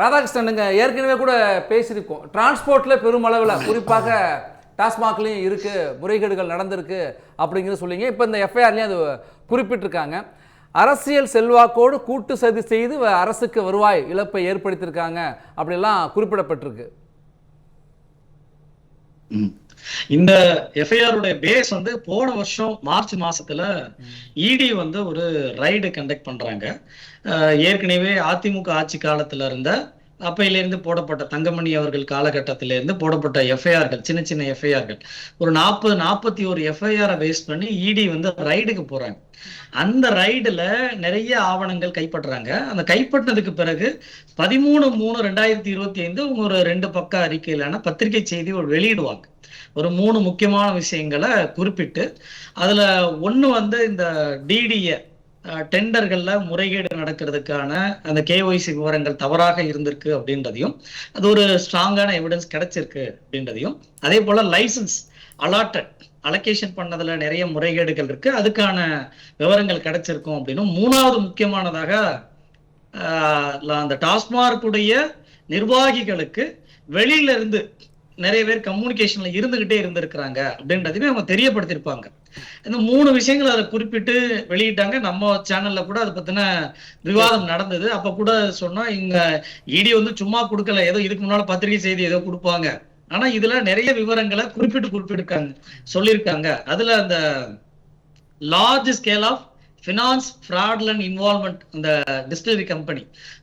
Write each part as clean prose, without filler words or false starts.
ராதாகிருஷ்ணனுங்க ஏற்கனவே கூட பேசியிருக்கோம். டிரான்ஸ்போர்ட்டில் பெருமளவில் குறிப்பாக டாஸ்மாக்லேயும் இருக்குது, முறைகேடுகள் நடந்திருக்கு அப்படிங்கிறது சொல்லிங்க. இப்போ இந்த எஃப்ஐஆர்லேயும் அது குறிப்பிட்டிருக்காங்க. அரசியல் செல்வாக்கோடு கூட்டு சதி செய்து அரசுக்கு வருவாய் இழப்பை ஏற்படுத்தியிருக்காங்க அப்படிலாம் குறிப்பிடப்பட்டிருக்கு. இந்த எஃப்ஐஆருடைய பேஸ் வந்து போன வருஷம் மார்ச் மாசத்துல இடி வந்து ஒரு ரைடு கண்டக்ட் பண்றாங்க. ஏற்கனவே அதிமுக ஆட்சி காலத்துல இருந்த அப்பையிலிருந்து போடப்பட்ட தங்கமணி அவர்கள் காலகட்டத்திலிருந்து போடப்பட்ட எஃப்ஐஆர்கள், சின்ன சின்ன எஃப்ஐஆர்கள், ஒரு 40-41 எஃப்ஐஆரை பேஸ் பண்ணி இடி வந்து ரைடுக்கு போறாங்க. அந்த ரைடுல நிறைய ஆவணங்கள் கைப்பற்றுறாங்க. அந்த கைப்பற்றினதுக்கு பிறகு 13/3/2025 ஒரு 2 பக்க அறிக்கையிலான பத்திரிகை செய்தி வெளியிடுவாங்க. ஒரு 3 முக்கியமான விஷயங்களை குறிப்பிட்டு, அதுல ஒண்ணு வந்து இந்த டிடிஏ டெண்டர்கள்ல முறைகேடு நடக்கிறதுக்கான அந்த கேஒய்சி விவரங்கள் தவறாக இருந்திருக்கு அப்படின்றதையும், அது ஒரு ஸ்ட்ராங்கான எவிடன்ஸ் கிடைச்சிருக்கு அப்படின்றதையும், அதே போல லைசன்ஸ் அலோகேஷன் பண்ணதுல நிறைய முறைகேடுகள் இருக்கு, அதுக்கான விவரங்கள் கிடைச்சிருக்கும் அப்படின்னு. மூணாவது முக்கியமானதாக அந்த டாஸ்மார்க்குடைய நிர்வாகிகளுக்கு வெளியில இருந்து நிறைய பேர் கம்யூனிகேஷன்ல இருந்துகிட்டே இருந்திருக்கிறாங்க அப்படின்றதையும் அவங்க தெரியப்படுத்திருப்பாங்க. இந்த 3 விஷயங்கள் அதை குறிப்பிட்டு வெளியிட்டாங்க. நம்ம சேனல்ல கூட அதை பத்தின விவாதம் நடந்தது. அப்ப கூட சொன்னா, இங்க இடி வந்து சும்மா கொடுக்கல, ஏதோ இதுக்கு முன்னால பத்திரிகை செய்தி ஏதோ கொடுப்பாங்க, ஆனா இதுல நிறைய விவரங்களை குறிப்பிட்டிருக்காங்க, சொல்லியிருக்காங்க. அதுல அந்த large scale of finance fraudulent involvement, இந்த டிஸ்டிலரி கம்பெனி,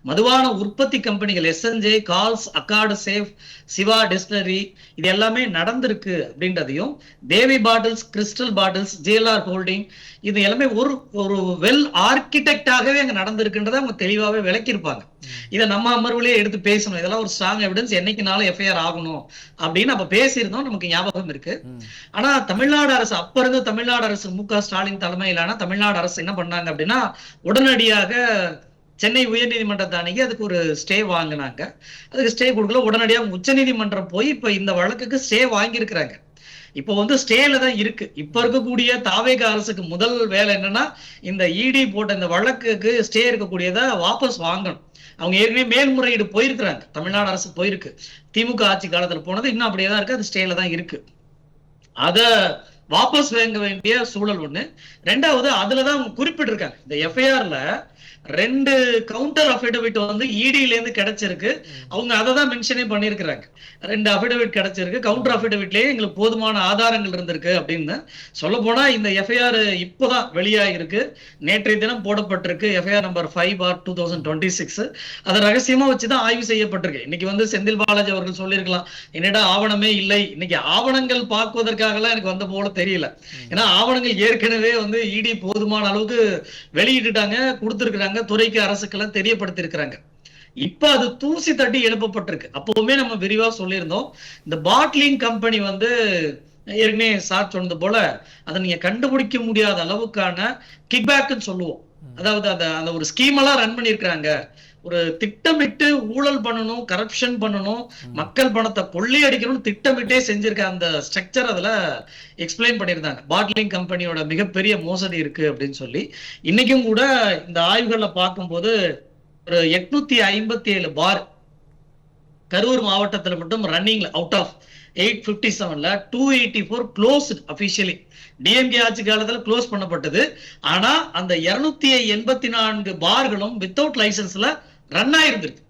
மதுவான உற்பத்தி கம்பெனிகள், SNJ, Kals, accord safe, Siva distillery, இது எல்லாமே நடந்திருக்கு அப்படின்றதையும், Devi bottles, crystal bottles, JLR holding, இது எல்லாமே ஒரு வெல் ஆர்கிடெக்டாகவே அங்க நடந்திருக்குன்றதை அவங்க தெளிவாகவே விளக்கியிருப்பாங்க. இதை நம்ம அமர்வுலேயே எடுத்து பேசணும், இதெல்லாம் ஒரு ஸ்ட்ராங் எவிடன்ஸ், என்னைக்குனாலும் எஃப்ஐஆர் ஆகணும் அப்படின்னு அப்ப பேசியிருந்தோம், நமக்கு ஞாபகம் இருக்கு. ஆனா தமிழ்நாடு அரசு, அப்ப இருந்த தமிழ்நாடு அரசு மு.க. ஸ்டாலின் தலைமையிலான தமிழ்நாடு அரசு என்ன பண்ணாங்க அப்படின்னா, உடனடியாக சென்னை உயர்நீதிமன்றத்தை அணுகி அதுக்கு ஒரு ஸ்டே வாங்கினாங்க. அதுக்கு ஸ்டே கொடுக்கல, உடனடியாக உச்ச நீதிமன்றம் போய் இப்ப இந்த வழக்குக்கு ஸ்டே வாங்கியிருக்கிறாங்க. இப்போ வந்து ஸ்டேல தான் இருக்கு. இப்ப இருக்கக்கூடிய தாவேக அரசுக்கு முதல் வேலை என்னன்னா, இந்த இடி போட்ட இந்த வழக்குக்கு ஸ்டே இருக்கக்கூடியதை வாபஸ் வாங்கணும். அவங்க ஏற்கனவே மேல்முறையீடு போயிருக்கிறாங்க, தமிழ்நாடு அரசு போயிருக்கு. திமுக ஆட்சி காலத்துல போனது இன்னும் அப்படியே தான் இருக்கு, அது ஸ்டேல தான் இருக்கு. அத வாபஸ் வாங்க வேண்டிய சூழல் ஒண்ணு. ரெண்டாவது, அதுலதான் அவங்க குறிப்பிட்டிருக்காங்க, இந்த எஃப்ஐஆர்ல 2 கவுண்டர் அஃபிடவிட் வந்து இடியில இருந்து கிடைச்சிருக்கு. அவங்க அதை தான் மென்ஷனே பண்ணியிருக்கிறாங்க. 2 அஃபிடவிட் கிடைச்சிருக்கு, கவுண்டர் அஃபிடவிட்லயே எங்களுக்கு போதுமான ஆதாரங்கள் இருந்திருக்கு அப்படின்னு. சொல்ல போனா இந்த எஃப்ஐஆர் இப்போதான் வெளியாகிருக்கு, நேற்றைய தினம் போடப்பட்டிருக்கு. FIR number 5/2026. அதை ரகசியமா வச்சுதான் ஆய்வு செய்யப்பட்டிருக்கு. இன்னைக்கு வந்து செந்தில் பாலாஜி அவர்கள் சொல்லியிருக்கலாம், என்னடா ஆவணமே இல்லை. இன்னைக்கு ஆவணங்கள் பார்க்குவதற்காகலாம் எனக்கு வந்த போல தெரியல. ஏன்னா ஆவணங்கள் ஏற்கனவே வந்து இடி போதுமான அளவுக்கு வெளியிட்டுட்டாங்க, கொடுத்திருக்கிறாங்க, துறைக்கு அரசுக்கெல்லாம் தெரியப்படுத்தி இருக்கிறாங்க. இப்ப அது தூசி தட்டி எழுப்பப்பட்டிருக்கு. அப்பவுமே நம்ம விரிவா சொல்லியிருந்தோம், இந்த பாட்லிங் கம்பெனி வந்து ஏற்கனவே சார் சொன்னது போல அதை நீங்க கண்டுபிடிக்க முடியாத அளவுக்கான கிக்பேக்னு சொல்லுவோம். அதாவது அந்த ஒரு ஸ்கீம் எல்லாம் ரன் பண்ணிருக்காங்க. ஒரு திட்டமிட்டு ஊழல் பண்ணணும், கரப்ஷன் பண்ணணும், மக்கள் பணத்தை கொள்ளையடிக்கணும்னு திட்டமிட்டே செஞ்சிருக்க அந்த ஸ்ட்ரக்சர் அதுல எக்ஸ்பிளைன் பண்ணியிருந்தாங்க. பாட்லிங் கம்பெனியோட மிகப்பெரிய மோசடி இருக்கு அப்படின்னு சொல்லி. இன்னைக்கும் கூட இந்த ஆய்வுகள்ல பார்க்கும்போது ஒரு 857 பார் கரூர் மாவட்டத்துல மட்டும் ரன்னிங்ல, அவுட் ஆஃப் 857ல 284 க்ளோஸ்ட் அபிஷியலி. டிஎம்கே ஆட்சி காலத்துல க்ளோஸ் பண்ணப்பட்டது. ஆனா அந்த 284 பார்களும் வித்தவுட் லைசன்ஸ்ல ரன் ஆயிருந்திருக்கு.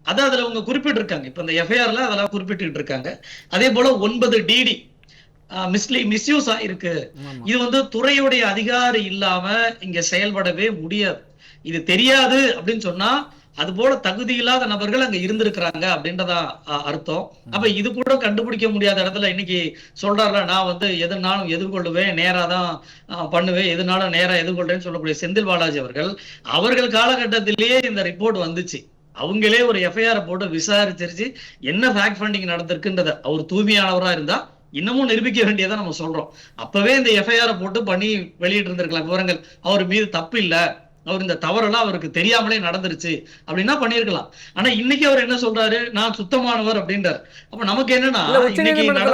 அது அதுல அவங்க குறிப்பிட்டிருக்காங்க. இப்ப இந்த எஃப்ஐஆர்ல அதெல்லாம் குறிப்பிட்டு இருக்காங்க. அதே போல 9 டிடி மிஸ்யூஸ் ஆயிருக்கு. இது வந்து துறையுடைய அதிகாரி இல்லாம இங்க செயல்படவே முடியாது. இது தெரியாது அப்படின்னு சொன்னா, அது போல தகுதி இல்லாத நபர்கள் அங்க இருந்திருக்கிறாங்க அப்படின்றதா அர்த்தம். அப்ப இது கூட கண்டுபிடிக்க முடியாத இடத்துல இன்னைக்கு சொல்றாருல, நான் வந்து எதுனாலும் எதிர்கொள்ளுவேன், நேரா தான் பண்ணுவேன், எதுனாலும் நேரா எதிர்கொள்றேன்னு சொல்லக்கூடிய செந்தில் பாலாஜி அவர்கள் காலகட்டத்திலேயே இந்த ரிப்போர்ட் வந்துச்சு. அவங்களே ஒரு எஃப்ஐஆர் போட்டு விசாரிச்சிருச்சு, என்ன ஃபேக்ட் ஃபண்டிங் நடந்திருக்குன்றத. அவர் தூய்மையானவரா இருந்தா இன்னமும் நிரூபிக்க வேண்டியதை நம்ம சொல்றோம். அப்பவே இந்த எஃப்ஐஆர் போட்டு பண்ணி வெளியிட்டு இருந்திருக்கலாம் விவரங்கள். அவர் மீது தப்பு இல்ல, அவர் இந்த தவறெல்லாம் அவருக்கு தெரியாமலே நடந்துருச்சு அப்படின்னா பண்ணிருக்கலாம். ஆனா இன்னைக்கு அவர் என்ன சொல்றாரு, நான் சுத்தமானவர் அப்படின்றார். அப்ப நமக்கு என்னன்னா,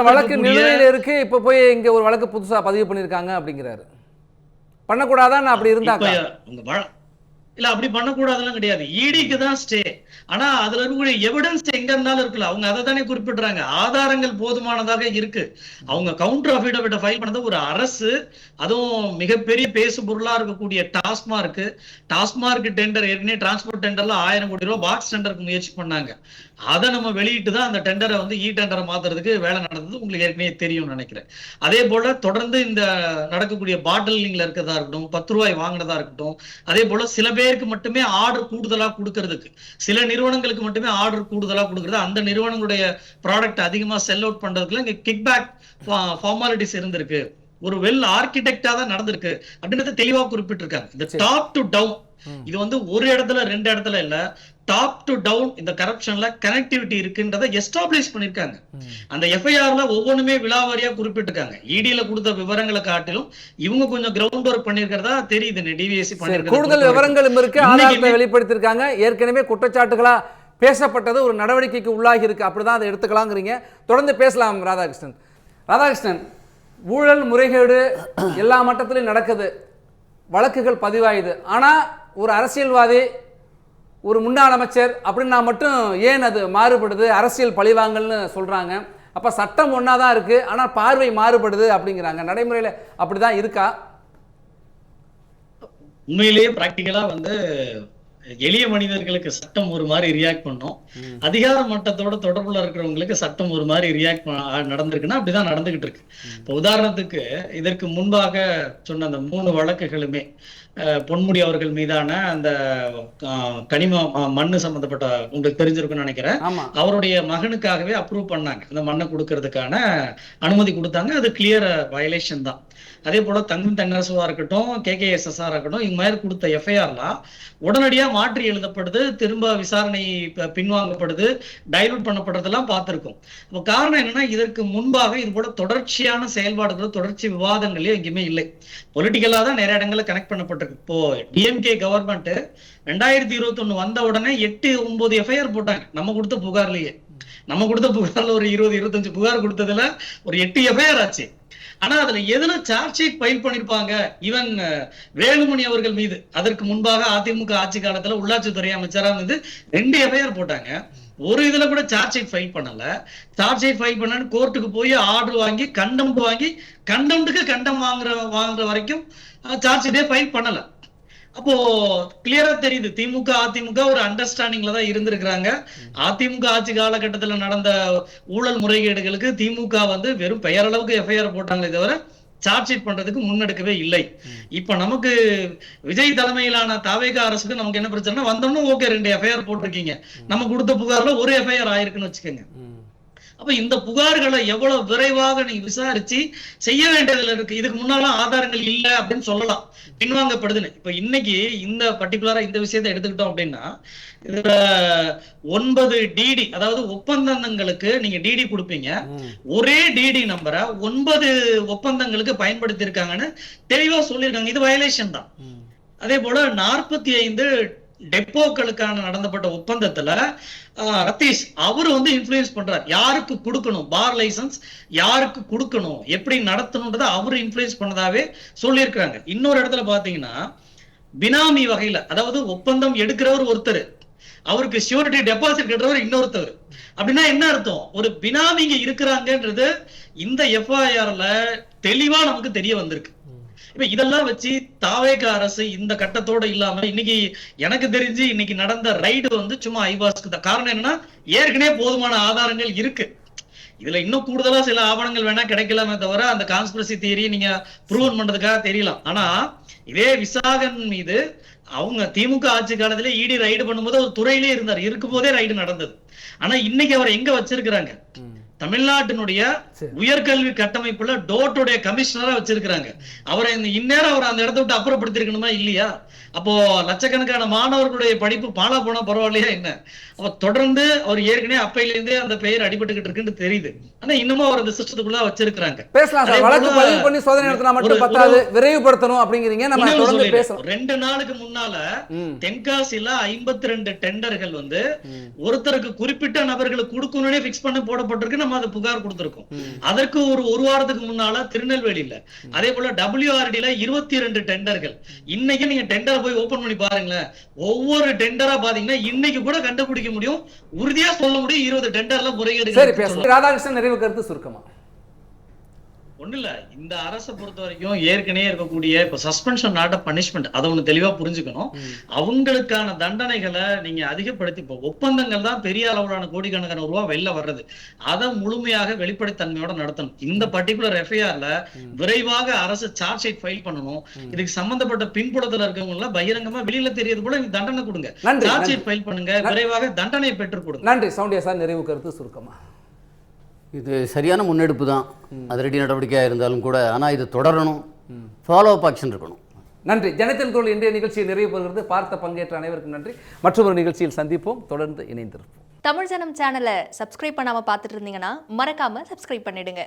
வழக்கு நிலுவையில் இருக்கு, இப்ப போய் இங்க ஒரு வழக்கு புதுசா பதிவு பண்ணிருக்காங்க அப்படிங்கிறாரு. பண்ணக்கூடாதான் அப்படி இருந்தாங்க. இல்ல அப்படி பண்ணக்கூடாதுலாம் கிடையாது. இடிக்கு தான் ஸ்டே. ஆனா அதுல இருக்கக்கூடிய எவிடன்ஸ் எங்க இருந்தாலும் இருக்குல்ல, அவங்க அதை தானே குறிப்பிடுறாங்க. ஆதாரங்கள் போதுமானதாக இருக்கு. அவங்க கவுண்டர் அஃபிடவிட்ட ஃபைல் பண்ணது ஒரு அரசு, அதுவும் மிகப்பெரிய பேசு பொருளா இருக்கக்கூடிய டாஸ்மார்க் டெண்டர், ஏற்கனவே டிரான்ஸ்போர்ட் டெண்டர்ல 1000 கோடி ரூபாய் பாக்ஸ் டெண்டருக்கு முயற்சி பண்ணாங்க. அதை நம்ம வெளியிட்டு தான் அந்த டெண்டரை வந்து டெண்டரை மாத்துறதுக்கு வேலை நடந்தது. உங்களுக்கு ஏற்கனவே தெரியும் நினைக்கிறேன். அதே போல தொடர்ந்து இந்த நடக்கக்கூடிய பாட்டிலிங்ல இருக்கிறதா இருக்கட்டும், 10 ரூபாய் வாங்கினதா இருக்கட்டும், அதே போல சில பேருக்கு மட்டுமே ஆர்டர் கூடுதலா கொடுக்கறதுக்கு, சில நிறுவனங்களுக்கு மட்டுமே ஆர்டர் கூடுதலா கொடுக்கறது, அந்த நிறுவனங்களுடைய ப்ராடக்ட் அதிகமா செல் அவுட் பண்றதுக்குள்ள இங்க கிக் பேக் ஃபார்மாலிட்டிஸ் இருந்திருக்கு. ஒரு வெல் ஆர்கிடெக்டா தான் நடந்திருக்கு அப்படின்றத தெளிவா குறிப்பிட்டிருக்காங்க. இந்த டாப் டு டவுன், இது வந்து ஒரு இடத்துல 2 இடத்துல இல்ல, டாப் டு டவுன் இந்த கரப்ஷன்ல கனெக்டிவிட்டி இருக்குன்றதை எஸ்டாப்ளிஷ் பண்ணிருக்காங்க. அந்த எஃப்ஐஆர்ல ஒவ்வொன்றுமே விலாவாரியா குறிப்பிட்டிருக்காங்க. இடியில கொடுத்த விவரங்களை காட்டிலும் இவங்க கொஞ்சம் கிரவுண்ட் ஒர்க் பண்ணிருக்கிறதா தெரியுது. டிவிஎஸ்சி பண்ணிருக்காங்க, கூடுதல் விவரங்களும் இருக்கு, ஆதாரத்தை வெளிப்படுத்திருக்காங்க. ஏற்கனவே குற்றச்சாட்டுகளா பேசப்பட்டது ஒரு நடவடிக்கைக்கு உள்ளாகி இருக்கு, அப்படிதான் அதை எடுத்துக்கலாங்கிறீங்க. தொடர்ந்து பேசலாம் ராதாகிருஷ்ணன். ஊழல் முறைகேடு எல்லா மட்டத்திலும் நடக்குது, வழக்குகள் பதிவாயுது. ஆனால் ஒரு அரசியல்வாதி, ஒரு முன்னாள் அமைச்சர் அப்படின்னா மட்டும் ஏன் அது மாறுபடுது? அரசியல் பழிவாங்கல்னு சொல்கிறாங்க. அப்போ சட்டம் ஒன்றா தான் இருக்குது, ஆனால் பார்வை மாறுபடுது அப்படிங்கிறாங்க. நடைமுறையில் அப்படி தான் இருக்கா? உண்மையிலேயே ப்ராக்டிக்கலா வந்து எளிய மனிதர்களுக்கு சட்டம் ஒரு மாதிரி ரியாக்ட் பண்ணும், அதிகார மட்டத்தோட தொடர்புல இருக்கிறவங்களுக்கு சட்டம் ஒரு மாதிரி ரியாக்ட் நடந்திருக்குன்னா அப்படிதான் நடந்துகிட்டு இருக்கு. இப்போ உதாரணத்துக்கு இதற்கு முன்பாக சொன்ன அந்த 3 வழக்குகளுமே பொன்முடி அவர்கள் மீதான அந்த கனிம மண்ணு சம்பந்தப்பட்ட, உங்களுக்கு தெரிஞ்சிருக்குன்னு நினைக்கிறேன், அவருடைய மகனுக்காகவே அப்ரூவ் பண்ணாங்க, அந்த மண்ணை கொடுக்கறதுக்கான அனுமதி கொடுத்தாங்க. அது கிளியர் வயலேஷன் தான். அதே போல தங்கம் தென்னரசுவா இருக்கட்டும், KKSSR இருக்கட்டும், இங்க மாதிரி கொடுத்த எஃப்ஐஆர்லாம் உடனடியா மாற்றி எழுதப்படுது, திரும்ப விசாரணை பின்வாங்கப்படுது, டைலூட் பண்ணப்படுறதெல்லாம் பார்த்திருக்கோம். இப்போ காரணம் என்னன்னா, இதற்கு முன்பாக இது போல தொடர்ச்சியான செயல்பாடுகளோ தொடர்ச்சி விவாதங்களே எங்கேயுமே இல்லை. பொலிட்டிக்கலா தான் நிறைய இடங்கள்ல கனெக்ட் பண்ணப்பட்டிருக்கு. இப்போ டிஎம்கே கவர்மெண்ட் 2021 வந்த உடனே 8-9 எஃப்ஐஆர் போட்டாங்க. நம்ம கொடுத்த புகார்ல ஒரு 20-25 புகார் கொடுத்ததுல ஒரு 8 எஃப்ஐஆர் ஆச்சு. ஆனா அதுல எதுல சார்ஜ் ஷீட் ஃபைல் பண்ணிருப்பாங்க? ஈவன் வேலுமணி அவர்கள் மீது அதற்கு முன்பாக அதிமுக ஆட்சி காலத்துல உள்ளாட்சித்துறை அமைச்சரா வந்து 2 எஃப்ஐஆர் போட்டாங்க. ஒரு இதுல கூட சார்ஜ் ஷீட் ஃபைல் பண்ணல. சார்ஜ் ஷீட் ஃபைல் பண்ணு கோர்ட்டுக்கு போய் ஆர்டர் வாங்கி கண்டெம்ட்டுக்கு கண்டம் வாங்குற வரைக்கும் சார்ஜ் ஷீட்டே ஃபைல் பண்ணல. அப்போ கிளியரா தெரியுது, திமுக அதிமுக ஒரு அண்டர்ஸ்டாண்டிங்ல தான் இருந்திருக்கிறாங்க. அதிமுக ஆட்சி காலகட்டத்துல நடந்த ஊழல் முறைகேடுகளுக்கு திமுக வந்து வெறும் பெயரளவுக்கு எஃப்ஐஆர் போட்டாங்களே தவிர சார்ஜ் ஷீட் பண்றதுக்கு முன்னெடுக்கவே இல்லை. இப்ப நமக்கு விஜய் தலைமையிலான தாவேகா அரசுக்கு நமக்கு என்ன பிரச்சனை, வந்தோம்னா ஓகே 2 எஃப்ஐஆர் போட்டிருக்கீங்க, நம்ம கொடுத்த புகார்ல ஒரு எஃப்ஐஆர் ஆயிருக்குன்னு வச்சுக்கோங்க. அப்ப இந்த புகார்களை எவ்வளவு விரைவாக நீங்க விசாரிச்சு செய்ய வேண்டியதுல இருக்கு. இதுக்கு முன்னாலும் ஆதாரங்கள் இல்ல அப்படின்னு சொல்லலாம், பின்வாங்கப்படுதுன்னு. இப்ப இன்னைக்கு இந்த பர்டிகுலரா இந்த விஷயத்தை எடுத்துக்கிட்டோம் அப்படின்னா, இதுல 9 டிடி, அதாவது ஒப்பந்தங்களுக்கு நீங்க டிடி கொடுப்பீங்க, ஒரே டிடி நம்பரை 9 ஒப்பந்தங்களுக்கு பயன்படுத்தி இருக்காங்கன்னு தெளிவா சொல்லியிருக்காங்க. இது வயலேஷன் தான். அதே போல 45 டெப்போக்களுக்கான நடந்தப்பட்ட ஒப்பந்தத்துல ரத்தீஷ் அவரு வந்து இன்ஃப்ளூயன்ஸ் பண்றாரு, யாருக்கு கொடுக்கணும் பார் லைசன்ஸ், யாருக்கு கொடுக்கணும், எப்படி நடத்தணும்ன்றத அவரு இன்ஃப்ளூயன்ஸ் பண்ணதாவே சொல்லியிருக்காங்க. இன்னொரு இடத்துல பாத்தீங்கன்னா பினாமி வகையில, அதாவது ஒப்பந்தம் எடுக்கிறவர் ஒருத்தர், அவருக்கு ஷூரிட்டி டெபாசிட் கட்டுறவர் இன்னொருத்தர். அப்படின்னா என்ன அர்த்தம்? ஒரு பினாமிங்க இருக்கிறாங்கன்றது இந்த எஃப்ஐஆர்ல தெளிவா நமக்கு தெரிய வந்திருக்கு. இப்ப இதெல்லாம் வச்சு தாவேக அரசு இந்த கட்டத்தோட இல்லாம இன்னைக்கு எனக்கு தெரிஞ்சு இன்னைக்கு நடந்த ரைடு வந்து சும்மா ஐவாஸ்க்கு தான். காரணம் என்னன்னா, ஏற்கனவே போதுமான ஆதாரங்கள் இருக்கு. இதுல இன்னும் கூடுதலா சில ஆவணங்கள் வேணா கிடைக்கலாமே தவிர அந்த கான்ஸ்பிரசி தியரி நீங்க ப்ரூவ் பண்றதுக்காக தெரியலாம். ஆனா இதே விசாகன் மீது அவங்க திமுக ஆட்சி காலத்திலே இடி ரைடு பண்ணும்போது ஒரு துறையிலே இருந்தார், இருக்கும் போதே ரைடு நடந்தது. ஆனா இன்னைக்கு அவர் எங்க வச்சிருக்கிறாங்க? தமிழ்நாட்டினுடைய உயர்கல்வி கட்டமைப்புல டோட்டுடைய கமிஷனரா வச்சிருக்கிறாங்க. அவரை இந்நேரம் அவர் அந்த இடத்த விட்டு அப்புறப்படுத்திருக்கணுமா இல்லையா? அப்போ லட்சக்கணக்கான மாணவர்களுடைய படிப்பு பாழா போனா பரவாயில்லையா என்ன? அப்ப தொடர்ந்து அவர் ஏற்கனவே அப்பையில இருந்தே அந்த பெயர் அடிபட்டுக்கிட்டு இருக்குன்னு தெரியுது. ஆனா இன்னமும் அவர் அந்த சிஸ்டத்துக்குள்ள வச்சிருக்காங்க. பேசலாம் சார், வழக்கு பதிவு பண்ணி சோதனை நடத்தினா மட்டும் பத்தாது, விரைவுபடுத்தணும் அப்படிங்கிறீங்க. நம்ம தொடர்ந்து பேசலாம். 2 நாளுக்கு முன்னால தென்காசியில 52 டெண்டர்கள் வந்து ஒருத்தருக்கு குறிப்பிட்ட நபர்களுக்கு கொடுக்கணும்னே பிக்ஸ் பண்ணி போடப்பட்டிருக்கு. நம்ம அதை புகார் கொடுத்திருக்கோம். அதற்கு ஒரு வாரத்துக்கு முன்னால திருநெல்வேலியில அதே போல WRDல 22 டெண்டர்கள். இன்னைக்கு நீங்க டெண்டரை போய் ஓபன் பண்ணி பாருங்களேன், ஒவ்வொரு டெண்டரா பாத்தீங்கன்னா இன்னைக்கு கூட கண்டுபிடிக்க முடியும், உறுதியா சொல்ல முடியும் 20 டெண்டர்ல முறைகேடு. ராதாகிருஷ்ணன் நிறைவு கருத்து சுருக்கமா. ஒண்ணு இல்ல, இந்த அரசை பொறுத்த வரைக்கும் ஏற்கனவே இருக்கக்கூடிய இப்ப சஸ்பென்ஷன் நாட் அ பனிஷ்மெண்ட், அதை ஒண்ணு தெளிவா புரிஞ்சுக்கணும். அவங்களுக்கான தண்டனைகளை நீங்க அதிகப்படுத்தி, இப்ப ஒப்பந்தங்கள் தான் பெரிய அளவிலான கோடிக்கணக்கான ரூபாய் வெளில வர்றது, அதை முழுமையாக வெளிப்படைத்தன்மையோட நடத்தணும். இந்த பர்டிகுலர் எஃப்ஐஆர்ல விரைவாக அரசு சார்ஜ் ஷீட் ஃபைல் பண்ணணும். இதுக்கு சம்பந்தப்பட்ட பின்புலத்துல இருக்கவங்க எல்லாம் பகிரங்கமா வெளியில தெரியறது போல தண்டனை கொடுங்க, சார்ஜ் ஷீட் ஃபைல் பண்ணுங்க, விரைவாக தண்டனை பெற்றுக் கொடுங்க. நன்றி. சவுண்டியா சார், நிறைவு கருத்து சுருக்கமா. இது சரியான முன்னெடுப்பு தான், அதிரடி நடவடிக்கையாக இருந்தாலும் கூட. ஆனால் இது தொடரணும், ஃபாலோ அப் ஆக்ஷன் இருக்கணும். நன்றி. ஜனத்தின் குரல் இன்றைய நிகழ்ச்சியில் நிறைவு பெறுகிறது. பார்த்த பங்கேற்ற அனைவருக்கும் நன்றி. மற்றொரு நிகழ்ச்சியில் சந்திப்போம். தொடர்ந்து இணைந்திருப்போம். தமிழ் ஜனம் சேனலை சப்ஸ்கிரைப் பண்ணாம பார்த்துட்டு இருந்தீங்கன்னா மறக்காம சப்ஸ்கிரைப் பண்ணிடுங்க.